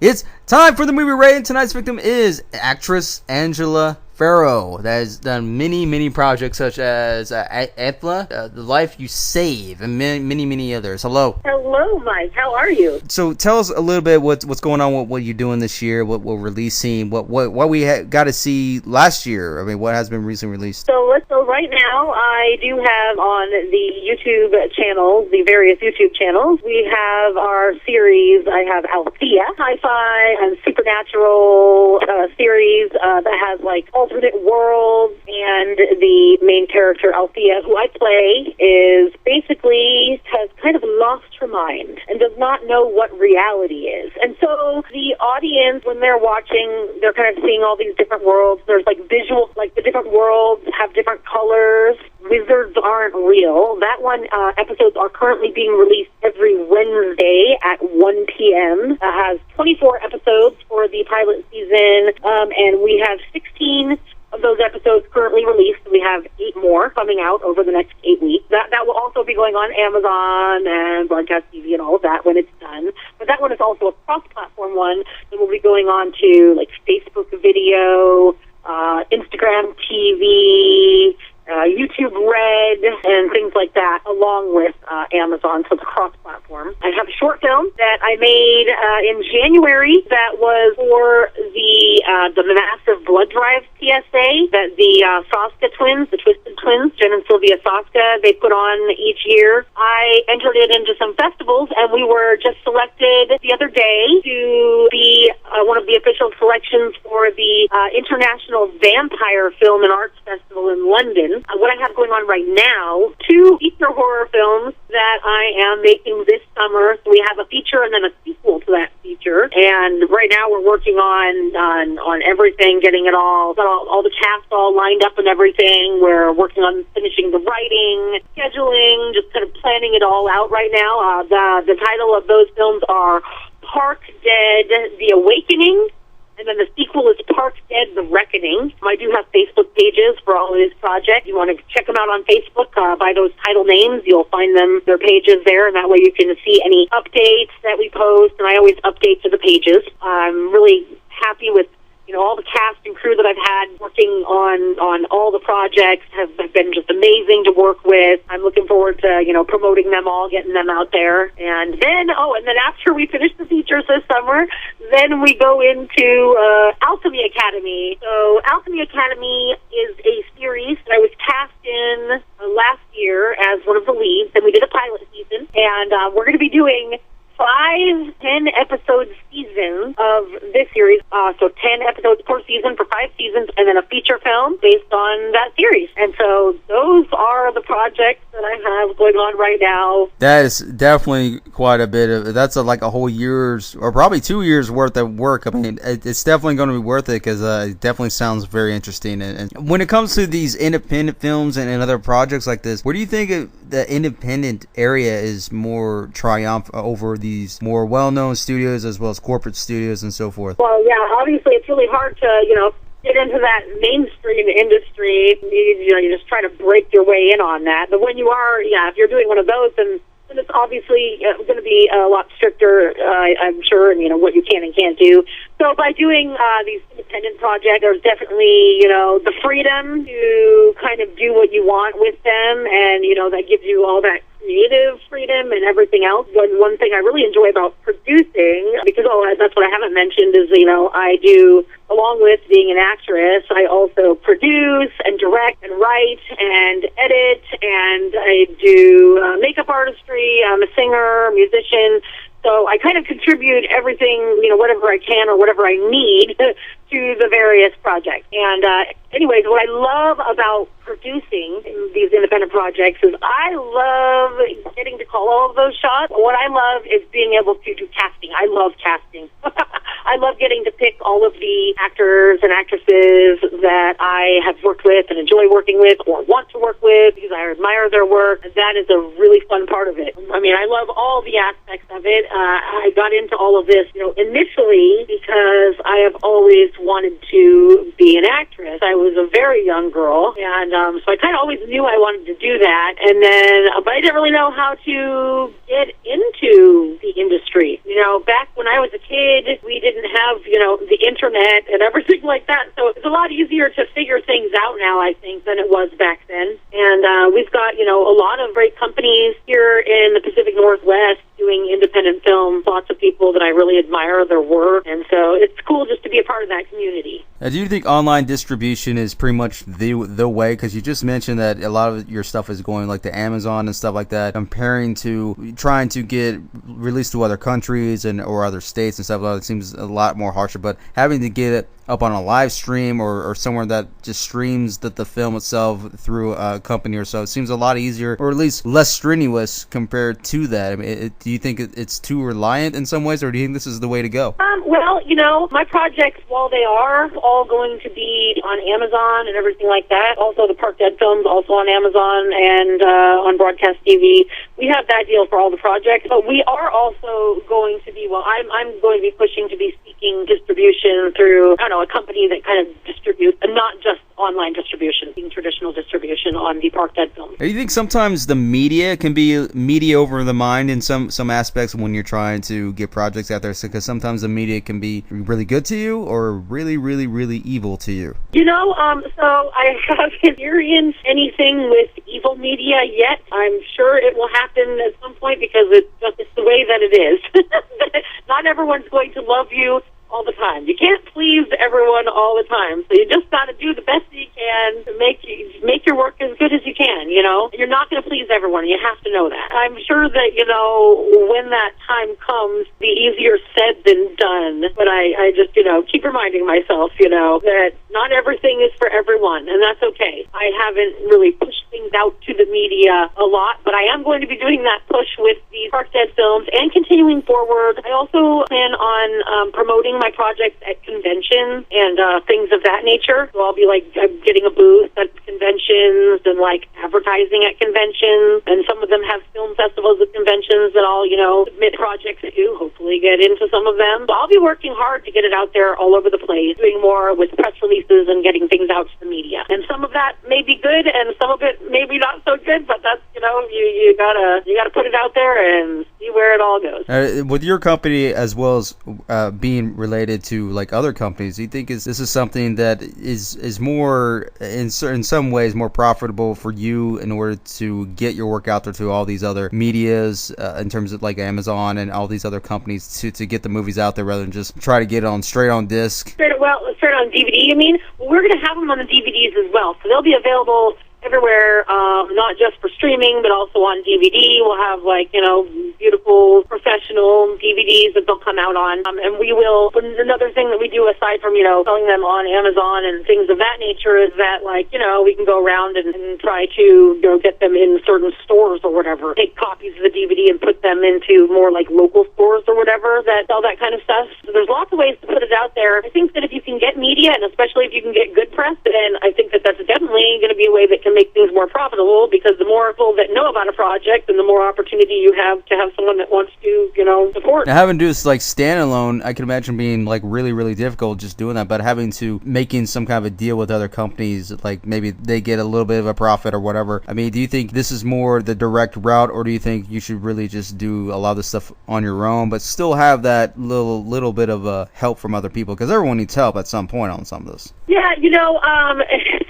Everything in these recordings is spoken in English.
It's time for the movie rating. Tonight's victim is actress Angela Faro, that has done many projects such as Ethla, The Life You Save, and many others. Hello. Hello, Mike. How are you? So tell us a little bit what's going on, what you're doing this year, what we're releasing, what we got to see last year. I mean, what has been recently released? So right now, I do have on the YouTube channels, the various YouTube channels, we have our series. I have Althea, sci-fi and supernatural series that has like alternate worlds, and the main character Althea, who I play, is basically has kind of lost her mind and does not know what reality is. And so the audience, when they're watching, they're kind of seeing all these different worlds. There's like visual, like the different worlds have different colors. Wizards aren't real. That one, episodes are currently being released every Wednesday at 1 p.m. It has 24 episodes for the pilot season, and we have 16 of those episodes currently released. We have 8 more coming out over the next 8 weeks. That will also be going on Amazon and Broadcast TV and all of that when it's done. But that one is also a cross-platform one that will be going on to like Facebook video, Instagram TV, YouTube Red, and things like that, along with Amazon, so it's cross-platform. I have a short film that I made in January that was for the massive blood drive PSA that the Soska twins, the Twisted Twins, Jen and Sylvia Soska, they put on each year. I entered it into some festivals, and we were just selected the other day to be one of the official selections for the International Vampire Film and Arts Festival in London. What I have going on right now, 2 feature horror films that I am making this summer. So we have a feature and then a sequel to that feature. And right now we're working on everything, getting it all the cast all lined up and everything. We're working on finishing the writing, scheduling, just kind of planning it all out right now. The title of those films are Park Dead, The Awakening, and then the sequel is Park Dead, The Reckoning. I do have Facebook pages for all of these projects. You want to check them out on Facebook by those title names. You'll find their pages there, and that way you can see any updates that we post, and I always update to the pages. I'm really happy with all the cast and crew that I've had working on all the projects have been just amazing to work with. I'm looking forward to, promoting them all, getting them out there. And then after we finish the features this summer, then we go into Alchemy Academy. So Alchemy Academy is a series that I was cast in last year as one of the leads, and we did a pilot season. And we're going to be doing 5 10-episode seasons of this series. So 10 episodes per season for 5 seasons, and then a feature film based on that series. And so those are the projects that I have going on right now. That is definitely quite a bit of, that's like a whole year's, or probably 2 years worth of work. I mean, it's definitely going to be worth it, because it definitely sounds very interesting. And when it comes to these independent films and other projects like this, where do you think the independent area is more triumph over these more well-known studios as well as corporate studios and so forth? Well, yeah, obviously it's really hard to, get into that mainstream industry. You just try to break your way in on that. But when you are, if you're doing one of those, then it's obviously going to be a lot stricter, I'm sure, and, what you can and can't do. So by doing these independent projects, there's definitely, the freedom to kind of do what you want with them, and, that gives you all that creative freedom and everything else. One thing I really enjoy about producing, because that's what I haven't mentioned, is, I do, along with being an actress, I also produce and direct and write and edit, and I do makeup artistry. I'm a singer, musician. So I kind of contribute everything, whatever I can or whatever I need to the various projects. And anyways, what I love about producing these independent projects is I love getting to call all of those shots. What I love is being able to do casting. I love casting. I love getting to pick all of the celebrity actors and actresses that I have worked with and enjoy working with or want to work with because I admire their work. That is a really fun part of it. I mean, I love all the aspects of it. I got into all of this, initially because I have always wanted to be an actress. I was a very young girl, and so I kind of always knew I wanted to do that. And then, but I didn't really know how to get into the industry. Back when I was a kid, we didn't have, the internet and everything like that. So it's a lot easier to figure things out now, I think, than it was back then. And we've got, a lot of great companies here in the Pacific Northwest doing independent films, lots of people that I really admire their work, and so it's cool just to be a part of that community. Do you think online distribution is pretty much the way? Because you just mentioned that a lot of your stuff is going like to Amazon and stuff like that, comparing to trying to get released to other countries or other states and stuff like that. It seems a lot more harsher, but having to get it up on a live stream or somewhere that just streams the film itself through a company or so, it seems a lot easier, or at least less strenuous compared to that. I mean, do you think it's too reliant in some ways, or do you think this is the way to go? Well, my projects, while they are all going to be on Amazon and everything like that, also the Park Dead films also on Amazon and on broadcast TV, we have that deal for all the projects, but we are also going to be, I'm going to be pushing to be seeking distribution through, a company that kind of distributes, and not just online distribution, being traditional distribution on the Park Dead films. Do you think sometimes the media can be media over the mind in some aspects when you're trying to get projects out there? Because sometimes the media can be really good to you or really, really, really evil to you. So I haven't experienced anything with evil media yet. I'm sure it will happen at some point because it's the way that it is. Not everyone's going to love you all the time. You can't please everyone all the time, so you just got to do the best you can to make your work as good as you can. You're not going to please everyone. You have to know that. I'm sure that when that time comes, it'll be easier said than done. But I just keep reminding myself that not everything is for everyone, and that's okay. I haven't really pushed things out to the media a lot, but I am going to be doing that push with these Park Dead films and continuing forward. I also plan on promoting my projects at conventions and things of that nature. So I'll be getting a booth at conventions and advertising at conventions, and some of them have film festivals at conventions that I'll submit projects to, hopefully get into some of them. So I'll be working hard to get it out there all over the place, doing more with press releases and getting things out to the media. And some of that may be good and some of it maybe not so good, but that's you gotta put it out there and see where it all goes. With your company as well as being related to other companies, do you think this is something that is more in some ways more profitable for you in order to get your work out there to all these other medias in terms of Amazon and all these other companies to get the movies out there rather than just try to get it on straight on disc? Straight on DVD, you mean? Well, we're going to have them on the DVDs as well, so they'll be available everywhere, not just for streaming, but also on DVD. We'll have beautiful professional DVDs that they'll come out on, and we will. Another thing that we do aside from selling them on Amazon and things of that nature is that we can go around and try to get them in certain stores or whatever. Take copies of the DVD and put them into more local stores or whatever that sell that kind of stuff. So there's lots of ways to put it out there. I think that if you can get media, and especially if you can get good press, then I think that that's definitely going to be a way that can make things more profitable, because the more people that know about a project and the more opportunity you have to have someone that wants to support. Now, having to do this standalone, I can imagine being really, really difficult just doing that, but having to making some kind of a deal with other companies, maybe they get a little bit of a profit or whatever. I mean, do you think this is more the direct route, or do you think you should really just do a lot of this stuff on your own but still have that little bit of help from other people, because everyone needs help at some point on some of this? Yeah,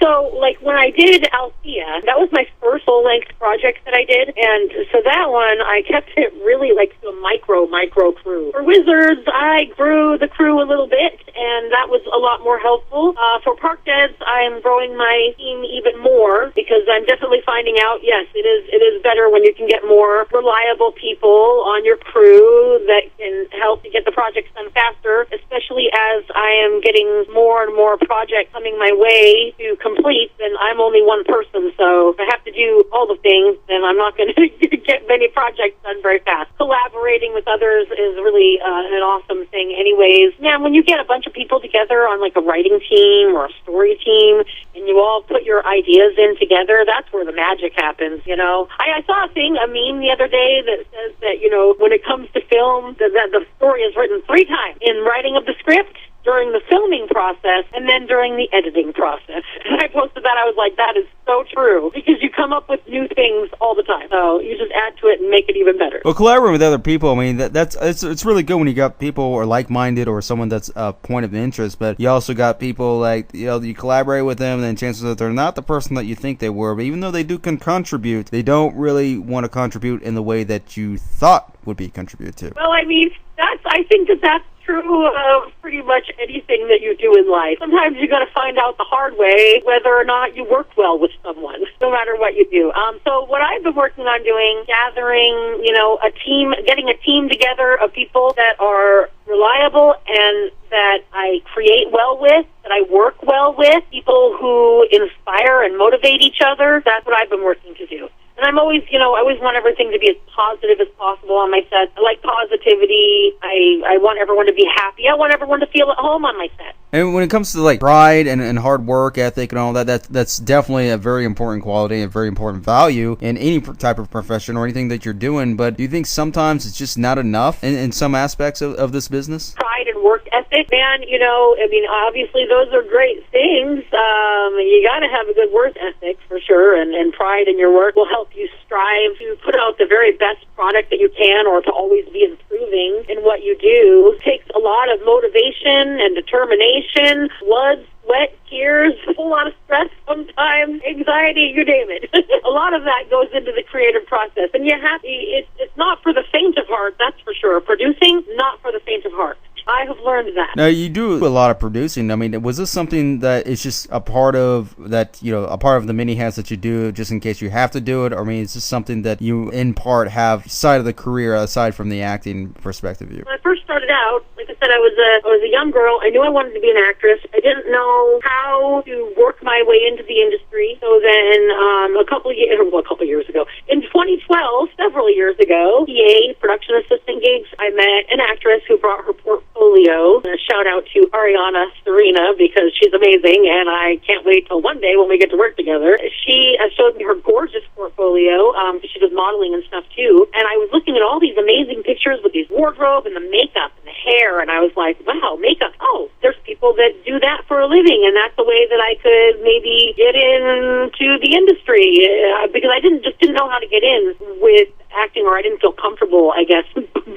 so when I did Althea, that was my first full-length project that I did, and so that one, I kept it really to a micro crew. For Wizards, I grew the crew a little bit, and that was a lot more helpful. For Park Deads, I am growing my team even more, because I'm definitely finding out, yes, it is better when you can get more reliable people on your crew that can help to get the projects done faster, especially as I am getting more and more projects coming my way to complete, then I'm only one person, so if I have to do all the things, then I'm not going to get many projects done very fast. Collaborating with others is really an awesome thing anyways. Yeah, when you get a bunch of people together on like a writing team or a story team, and you all put your ideas in together, that's where the magic happens, you know. I saw a meme the other day that says that, you know, when it comes to film, that the story is written 3 times. In writing of the script, during the filming process, and then during the editing process. And I posted that. I was like, that is so true, because you come up with new things all the time. So you just add to it and make it even better. Well, collaborating with other people, I mean, it's really good when you got people who are like-minded or someone that's a point of interest, but you also got people like, you know, you collaborate with them, and then chances are they're not the person that you think they were, but even though they can contribute, they don't really want to contribute in the way that you thought would be contributed to. Well, I mean, I think that's true of pretty much anything that you do in life. Sometimes you got to find out the hard way whether or not you work well with someone, no matter what you do. So what I've been working on doing, gathering, you know, getting a team together of people that are reliable and that I create well with, that I work well with, people who inspire and motivate each other. That's what I've been working to do. And I'm always, you know, I always want everything to be as positive as possible on my set. I like positivity. I want everyone to be happy. I want everyone to feel at home on my set. And when it comes to like pride and hard work ethic and all that's definitely a very important quality, a very important value in any type of profession or anything that you're doing. But do you think sometimes it's just not enough in some aspects of this business? Pride and work ethic, man, you know, I mean, obviously those are great things. You got to have a good work ethic for sure, and pride in your work will help you strive to put out the very best product that you can, or to always be improving in what you do. It takes a lot of motivation and determination, blood, sweat, tears, a whole lot of stress sometimes, anxiety, you name it. A lot of that goes into the creative process, and it's not for the faint of heart, that's for sure. Producing, not for the faint of heart. I have learned that. Now, you do a lot of producing. I mean, was this something that is just a part of that, you know, a part of the mini hats that you do just in case you have to do it? Or, I mean, is this something that you, in part, have side of the career aside from the acting perspective view? When I first started out, like I said, I was a young girl. I knew I wanted to be an actress. I didn't know how to work my way into the industry. So then, a couple years ago, in 2012, several years ago, PA, production assistant gigs, I met an actress who brought her portfolio. A shout out to Ariana Serena, because she's amazing, and I can't wait till one day when we get to work together. She showed me her gorgeous portfolio, because she does modeling and stuff too, and I was looking at all these amazing pictures with these wardrobe and the makeup and the hair, and I was like, wow, makeup, oh, there's people that do that for a living, and that's the way that I could maybe get into the industry, because I didn't know how to get in with acting, or I didn't feel comfortable, I guess,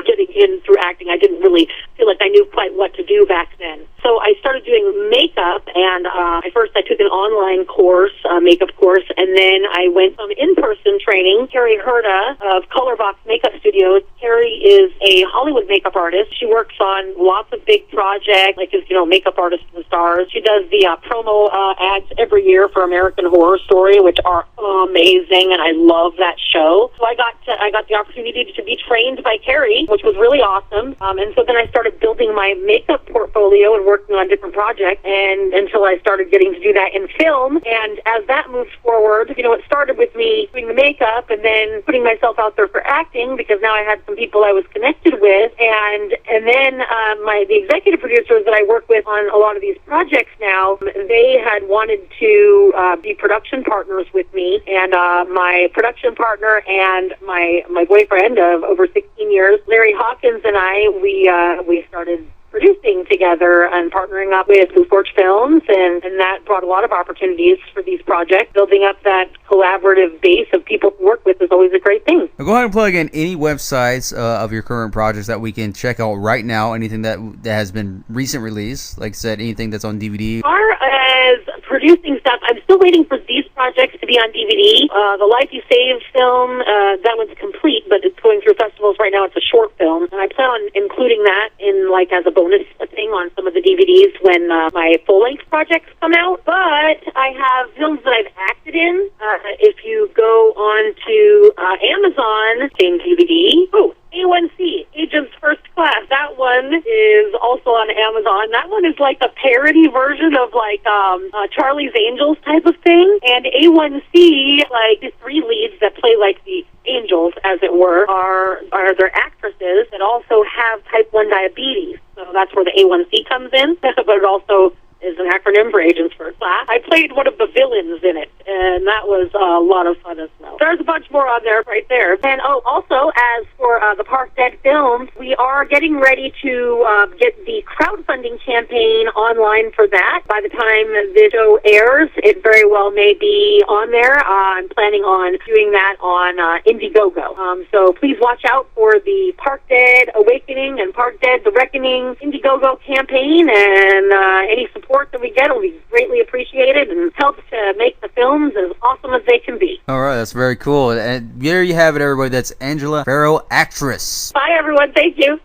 getting in through acting. I didn't really feel like I knew quite what to do back then. So I started doing makeup, and first I took an online course, makeup course, and then I went some in-person training. Carrie Herda of Colorbox Makeup Studios. Carrie is a Hollywood makeup artist. She works on lots of big projects, like, you know, Makeup Artists and Stars. She does the promo ads every year for American Horror Story, which are amazing, and I love that show. So I got the opportunity to be trained by Carrie, which was really awesome. And so then I started building my makeup portfolio and working on different projects, and until I started getting to do that in film. And as that moved forward, you know, it started with me doing the makeup and then putting myself out there for acting, because now I had some people I was connected with, and then the executive producers that I work with on a lot of these projects now, they had wanted to be production partners with me, and my production partner and my boyfriend of over 16 years, Larry Hawkins, and we started producing together and partnering up with Blue Forge Films, and that brought a lot of opportunities for these projects. Building up that collaborative base of people to work with is always a great thing. Now go ahead and plug in any websites of your current projects that we can check out right now, anything that has been recent release, like I said, anything that's on DVD. As far as producing stuff, I'm still waiting for these projects to be on DVD. The Life You Saved film, that one's complete, but it's going through festivals right now. It's a short film, and I plan on including that in, like, as a bonus thing on some of the DVDs when my full-length projects come out. But I have films that I've acted in. If you go on to Amazon, same DVD. Oh, A1C, Agents First Class. Class. That one is also on Amazon. That one is like a parody version of like Charlie's Angels type of thing. And A1C, like the three leads that play like the angels, as it were, are their actresses that also have type 1 diabetes. So that's where the A1C comes in, but it also is an acronym for Agents First Class. I played one of the villains in it, and that was a lot of fun as well. There's a bunch more on there right there. And also, as for the Park Dead films, we are getting ready to get the crowdfunding campaign online for that. By the time this show airs, it very well may be on there. I'm planning on doing that on Indiegogo. So please watch out for the Park Dead Awakening and Park Dead The Reckoning Indiegogo campaign, and any support that we get will be greatly appreciated and helps to make the films as awesome as they can be. All right, that's very cool. And there you have it, everybody. That's Angela Faro, actress. Bye, everyone. Thank you.